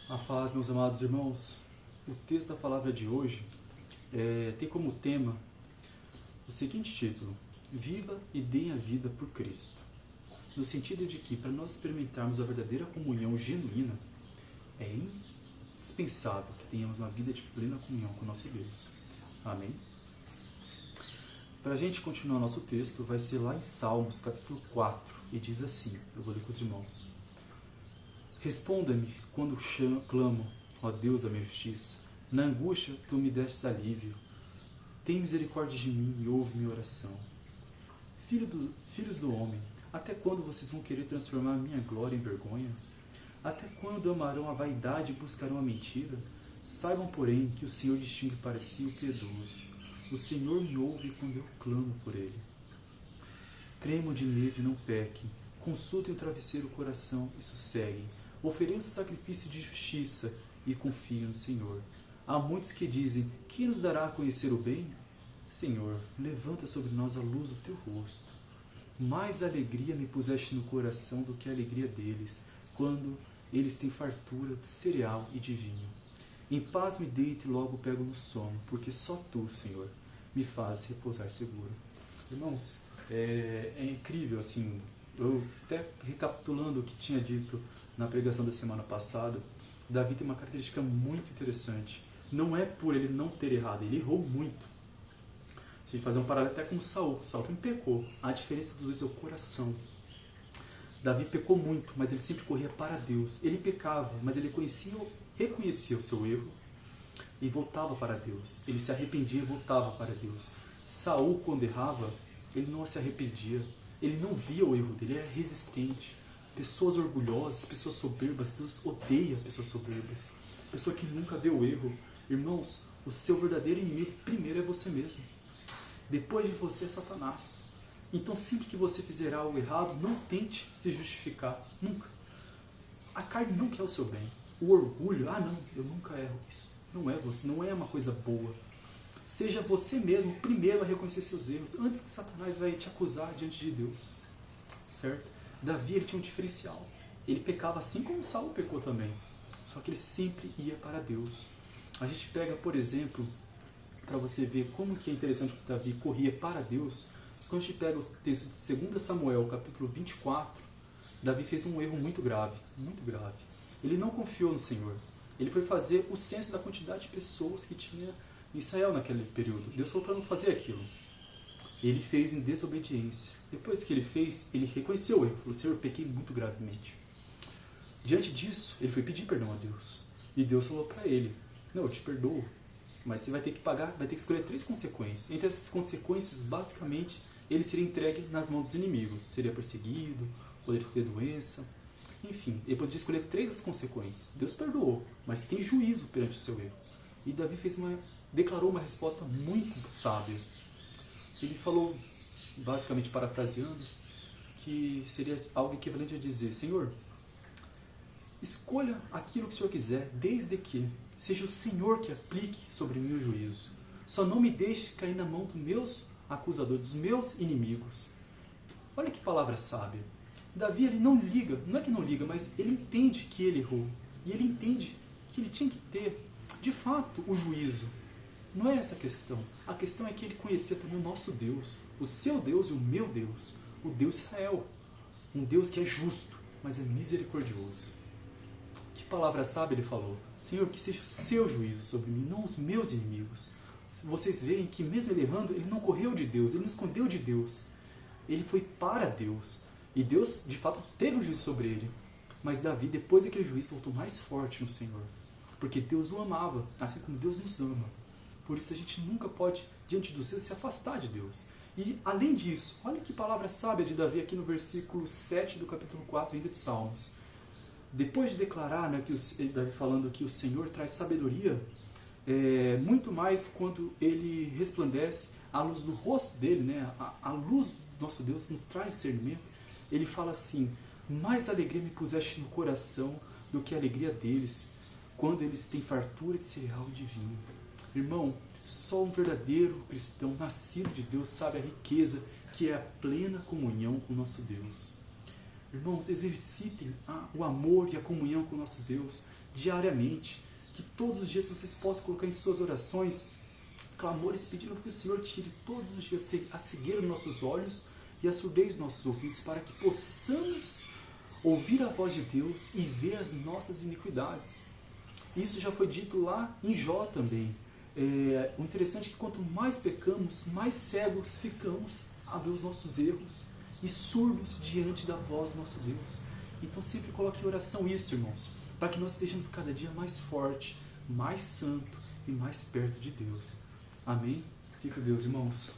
A paz, meus amados irmãos. O texto da palavra de hoje tem como tema o seguinte título: Viva e dê a vida por Cristo. No sentido de que, para nós experimentarmos a verdadeira comunhão genuína, é indispensável que tenhamos uma vida de plena comunhão com o nosso Deus. Amém? Para a gente continuar nosso texto, vai ser lá em Salmos, capítulo 4, e diz assim, eu vou ler com os irmãos. Responda-me quando clamo, ó Deus da minha justiça. Na angústia, tu me destes alívio. Tem misericórdia de mim e ouve minha oração. Filhos do homem, até quando vocês vão querer transformar a minha glória em vergonha? Até quando amarão a vaidade e buscarão a mentira? Saibam, porém, que o Senhor distingue para si o piedoso. O Senhor me ouve quando eu clamo por ele. Tremam de medo e não pequem. Consultem o travesseiro o coração e sosseguem. Ofereçam sacrifício de justiça e confiem no Senhor. Há muitos que dizem, quem nos dará a conhecer o bem? Senhor, levanta sobre nós a luz do teu rosto. Mais alegria me puseste no coração do que a alegria deles, quando eles têm fartura de cereal e de vinho. Em paz me deito e logo pego no sono, porque só tu, Senhor, me fazes repousar seguro. Irmãos, é incrível, assim, eu até recapitulando o que tinha dito na pregação da semana passada, Davi tem uma característica muito interessante. Não é por ele não ter errado, ele errou muito. Se a gente fazer um paralelo até com Saul também pecou. A diferença dos dois é o coração. Davi pecou muito, mas ele sempre corria para Deus. Ele pecava, mas ele reconhecia o seu erro e voltava para Deus. Ele se arrependia e voltava para Deus. Saul, quando errava, ele não se arrependia. Ele não via o erro dele, ele era resistente. Pessoas orgulhosas, pessoas soberbas, Deus odeia pessoas soberbas. Pessoa que nunca vê o erro. Irmãos, o seu verdadeiro inimigo primeiro é você mesmo. Depois de você é Satanás. Então sempre que você fizer algo errado, não tente se justificar. Nunca. A carne não quer o seu bem. O orgulho, não, eu nunca erro isso. Não é você, não é uma coisa boa. Seja você mesmo primeiro a reconhecer seus erros, antes que Satanás vai te acusar diante de Deus. Certo? Davi, ele tinha um diferencial. Ele pecava assim como Saul pecou também. Só que ele sempre ia para Deus. A gente pega, por exemplo, para você ver como que é interessante que Davi corria para Deus. Quando a gente pega o texto de 2 Samuel, capítulo 24, Davi fez um erro muito grave, muito grave. Ele não confiou no Senhor. Ele foi fazer o censo da quantidade de pessoas que tinha em Israel naquele período. Deus falou para não fazer aquilo. Ele fez em desobediência. Depois que ele fez, ele reconheceu o erro. Falou, Senhor, eu pequei muito gravemente. Diante disso, ele foi pedir perdão a Deus. E Deus falou para ele, não, eu te perdoo, mas você vai ter que pagar, vai ter que escolher 3 consequências. Entre essas consequências, basicamente, ele seria entregue nas mãos dos inimigos. Seria perseguido, poderia ter doença. Enfim, ele poderia escolher 3 das consequências. Deus perdoou, mas tem juízo perante o seu erro. E Davi declarou uma resposta muito sábia. Ele falou, basicamente parafraseando, que seria algo equivalente a dizer, Senhor, escolha aquilo que o Senhor quiser, desde que seja o Senhor que aplique sobre mim o juízo. Só não me deixe cair na mão dos meus acusadores, dos meus inimigos. Olha que palavra sábia. Davi, ele não liga, não é que não liga, mas ele entende que ele errou. E ele entende que ele tinha que ter, de fato, o juízo. Não é essa a questão. A questão é que ele conhecia também o nosso Deus. O seu Deus e o meu Deus. O Deus Israel. Um Deus que é justo, mas é misericordioso. Que palavra sábia ele falou? Senhor, que seja o seu juízo sobre mim, não os meus inimigos. Vocês veem que mesmo ele errando, ele não correu de Deus, ele não escondeu de Deus. Ele foi para Deus. E Deus, de fato, teve um juízo sobre ele. Mas Davi, depois daquele juízo, voltou mais forte no Senhor. Porque Deus o amava, assim como Deus nos ama. Por isso a gente nunca pode, diante do céu, se afastar de Deus. E, além disso, olha que palavra sábia de Davi aqui no versículo 7 do capítulo 4 ainda de Salmos. Depois de declarar, Davi falando que o Senhor traz sabedoria, muito mais quando ele resplandece a luz do rosto dele, a luz do nosso Deus nos traz discernimento. Ele fala assim, mais alegria me puseste no coração do que a alegria deles, quando eles têm fartura de cereal e de vinho. Irmão, só um verdadeiro cristão nascido de Deus sabe a riqueza que é a plena comunhão com o nosso Deus. Irmãos, exercitem o amor e a comunhão com o nosso Deus diariamente. Que todos os dias vocês possam colocar em suas orações clamores pedindo que o Senhor tire todos os dias a cegueira dos nossos olhos e a surdez dos nossos ouvidos, para que possamos ouvir a voz de Deus e ver as nossas iniquidades. Isso já foi dito lá em Jó também. O interessante é que quanto mais pecamos, mais cegos ficamos a ver os nossos erros e surdos diante da voz do nosso Deus. Então sempre coloque em oração isso, irmãos, para que nós estejamos cada dia mais forte, mais santo e mais perto de Deus. Amém? Fique com Deus, irmãos.